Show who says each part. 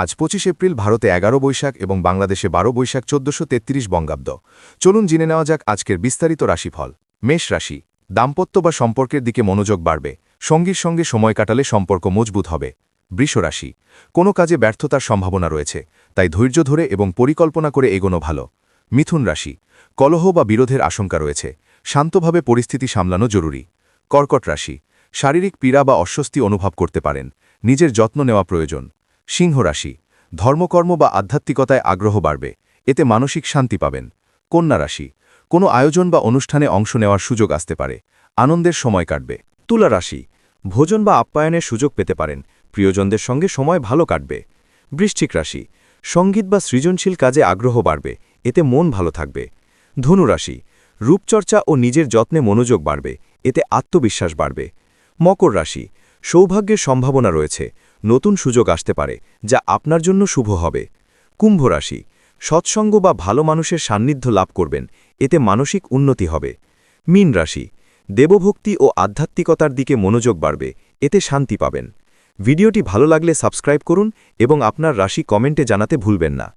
Speaker 1: আজ ২৫ এপ্রিল ভারতে ১১ বৈশাখ এবং বাংলাদেশে ১২ বৈশাখ ১৪৩৩ বঙ্গাব্দ। চলুন জেনে নেওয়া যাক আজকের বিস্তারিত রাশিফল। মেষ রাশি, দাম্পত্য বা সম্পর্কের দিকে মনোযোগ বাড়বে, সঙ্গীর সঙ্গে সময় কাটালে সম্পর্ক মজবুত হবে। বৃষ রাশি, কোনো কাজে ব্যর্থতার সম্ভাবনা রয়েছে, তাই ধৈর্য ধরে এবং পরিকল্পনা করে এগোনো ভালো। মিথুন রাশি, কলহ বা বিরোধের আশঙ্কা রয়েছে, শান্তভাবে পরিস্থিতি সামলানো জরুরি। কর্কট রাশি, শারীরিক পীড়া বা অস্বস্তি অনুভব করতে পারেন, নিজের যত্ন নেওয়া প্রয়োজন। সিংহ রাশি, ধর্মকর্ম বা আধ্যাত্মিকতায় আগ্রহ বাড়বে, এতে মানসিক শান্তি পাবেন। কন্যা রাশি, কোনো আয়োজন বা অনুষ্ঠানে অংশ নেওয়ার সুযোগ আসতে পারে, আনন্দের সময় কাটবে।
Speaker 2: তুলা রাশি, ভোজন বা আপ্যায়নের সুযোগ পেতে পারেন, প্রিয়জনদের সঙ্গে সময় ভালো কাটবে। বৃশ্চিক রাশি, সঙ্গীত বা সৃজনশীল কাজে আগ্রহ বাড়বে, এতে মন ভালো থাকবে। ধনু রাশি, রূপচর্চা ও নিজের যত্নে মনোযোগ বাড়বে, এতে আত্মবিশ্বাস বাড়বে। মকর রাশি, সৌভাগ্যের সম্ভাবনা রয়েছে, নতুন সুযোগ আসতে পারে, যা আপনার জন্য শুভ হবে। কুম্ভ রাশি, সৎসঙ্গ বা ভালো মানুষের সান্নিধ্য লাভ করবেন, এতে মানসিক উন্নতি হবে। মীন রাশি, দেবভক্তি ও আধ্যাত্মিকতার দিকে মনোযোগ বাড়বে, এতে শান্তি পাবেন। ভিডিওটি ভালো লাগলে সাবস্ক্রাইব করুন এবং আপনার রাশি কমেন্টে জানাতে ভুলবেন না।